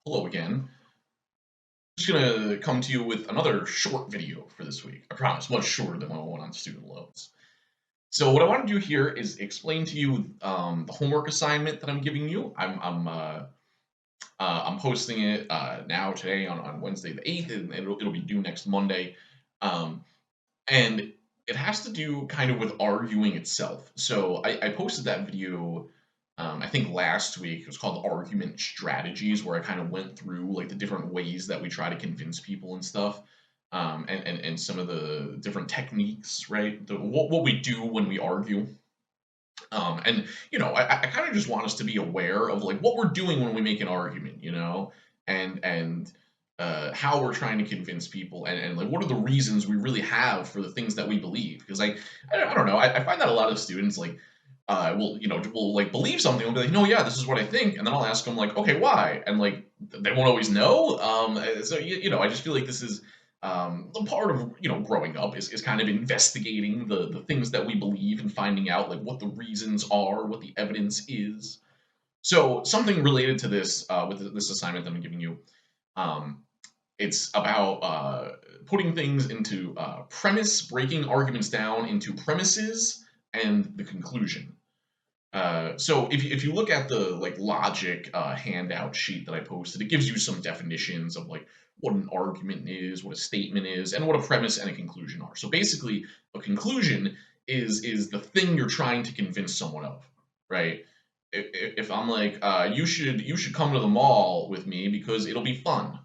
Hello again. Just gonna come to you with another short video for this week. I promise, much shorter than my one on student loans. So what I want to do here is explain to you the homework assignment that I'm giving you. I'm posting it now today on Wednesday the 8th, and it'll be due next Monday. Um, and it has to do kind of with arguing itself. So I posted that video, I think last week. It was called Argument Strategies, where I kind of went through like the different ways that we try to convince people and stuff, and some of the different techniques, right? What we do when we argue. And I kind of just want us to be aware of like what we're doing when we make an argument, and how we're trying to convince people, and like what are the reasons we really have for the things that we believe. Because I don't know, I find that a lot of students like will like believe something, will be like, no, yeah, this is what I think, and then I'll ask them like, okay, why? And like they won't always know. So I just feel like this is the part of growing up is kind of investigating the things that we believe and finding out like what the reasons are, what the evidence is. So something related to this with this assignment that I'm giving you, um, it's about putting things into breaking arguments down into premises and the conclusion. So if you look at the like logic handout sheet that I posted, it gives you some definitions of like what an argument is, what a statement is, and what a premise and a conclusion are. So basically, a conclusion is the thing you're trying to convince someone of, right? If I'm like, you should come to the mall with me because it'll be fun.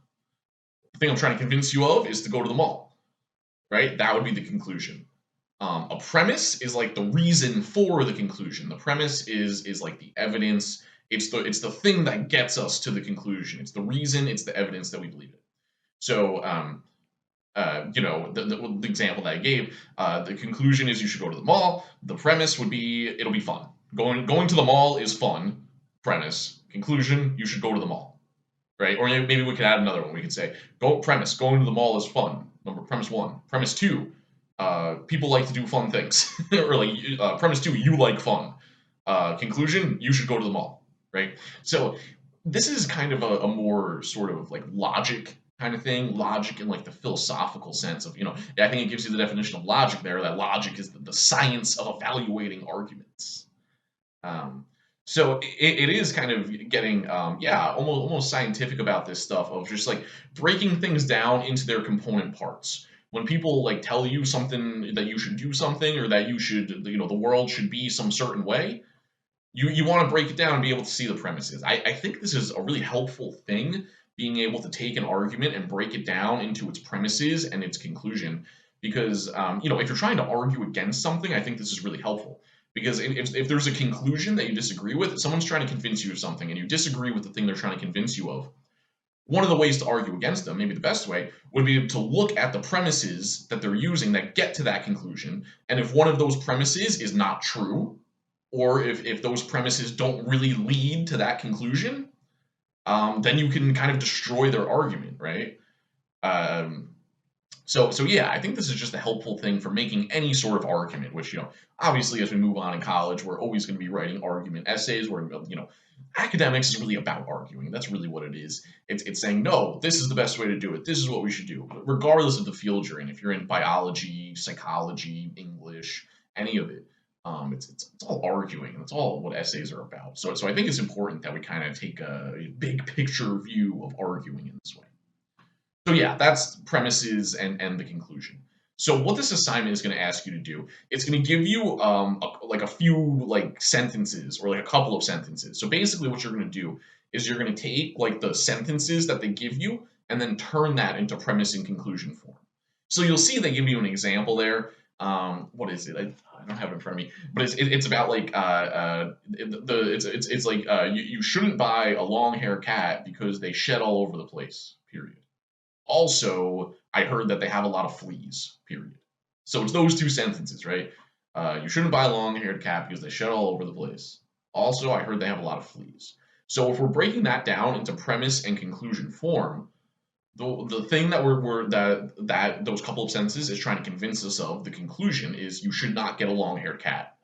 The thing I'm trying to convince you of is to go to the mall, right? That would be the conclusion. A premise is like the reason for the conclusion. The premise is like the evidence. It's the thing that gets us to the conclusion. It's the reason. It's the evidence that we believe it. So the example that I gave, the conclusion is you should go to the mall. The premise would be it'll be fun. Going to the mall is fun. Premise. Conclusion, you should go to the mall. Right? Or maybe we could add another one. We could say going to the mall is fun. Premise one. Premise two, people like to do fun things. Or like premise two, you like fun. Conclusion, you should go to the mall. Right? So this is kind of a more sort of like logic kind of thing, logic in like the philosophical sense of, I think it gives you the definition of logic there, that logic is the science of evaluating arguments. Um, so it is kind of getting, almost scientific about this stuff of just like breaking things down into their component parts. When people like tell you something that you should do something, or that you should, the world should be some certain way, you want to break it down and be able to see the premises. I think this is a really helpful thing, being able to take an argument and break it down into its premises and its conclusion. Because if you're trying to argue against something, I think this is really helpful. Because if there's a conclusion that you disagree with, if someone's trying to convince you of something and you disagree with the thing they're trying to convince you of, one of the ways to argue against them, maybe the best way, would be to look at the premises that they're using that get to that conclusion. And if one of those premises is not true, or if those premises don't really lead to that conclusion, then you can kind of destroy their argument, right? Um, so yeah, I think this is just a helpful thing for making any sort of argument. Which obviously, as we move on in college, we're always going to be writing argument essays. Where academics is really about arguing. That's really what it is. It's saying, no, this is the best way to do it. This is what we should do, regardless of the field you're in. If you're in biology, psychology, English, any of it, it's all arguing, and that's all what essays are about. So I think it's important that we kind of take a big picture view of arguing in this way. So yeah, that's premises and the conclusion. So what this assignment is going to ask you to do, it's going to give you like a few like sentences, or like a couple of sentences. So basically, what you're going to do is you're going to take like the sentences that they give you and then turn that into premise and conclusion form. So you'll see they give you an example there. What is it? I don't have it in front of me, but it's about like it's like you shouldn't buy a long hair cat because they shed all over the place. Period. Also, I heard that they have a lot of fleas, period. So it's those two sentences, right? You shouldn't buy a long-haired cat because they shed all over the place. Also, I heard they have a lot of fleas. So if we're breaking that down into premise and conclusion form, the thing that that those couple of sentences is trying to convince us of, the conclusion is you should not get a long-haired cat.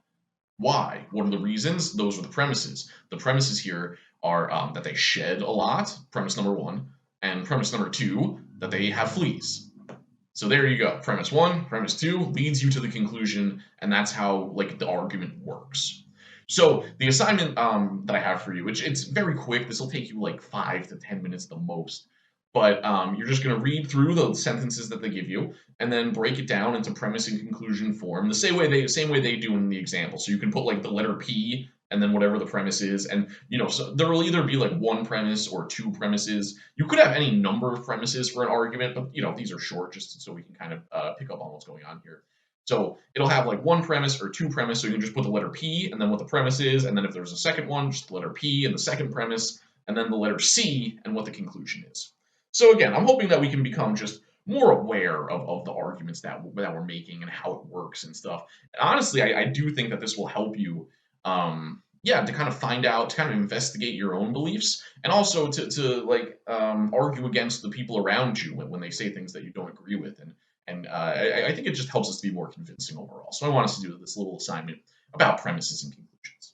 Why? What are the reasons? Those are the premises. The premises here are that they shed a lot, premise number 1, and premise number 2, that they have fleas. So there you go. Premise 1, premise 2 leads you to the conclusion, and that's how like the argument works. So the assignment that I have for you, which it's very quick. This will take you like 5 to 10 minutes the most. But you're just going to read through the sentences that they give you, and then break it down into premise and conclusion form, the same way they do in the example. So you can put like the letter P and then whatever the premise is, and so there will either be like one premise or two premises. You could have any number of premises for an argument, but these are short just so we can kind of pick up on what's going on here. So it'll have like one premise or two premise, so you can just put the letter P and then what the premise is, and then if there's a second one, just the letter P and the second premise, and then the letter C and what the conclusion is. So again, I'm hoping that we can become just more aware of the arguments that we're making and how it works and stuff. And honestly, I do think that this will help you, to kind of find out, to kind of investigate your own beliefs, and also to like argue against the people around you when they say things that you don't agree with. And I think it just helps us to be more convincing overall. So I want us to do this little assignment about premises and conclusions.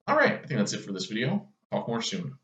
All right, I think that's it for this video. Talk more soon.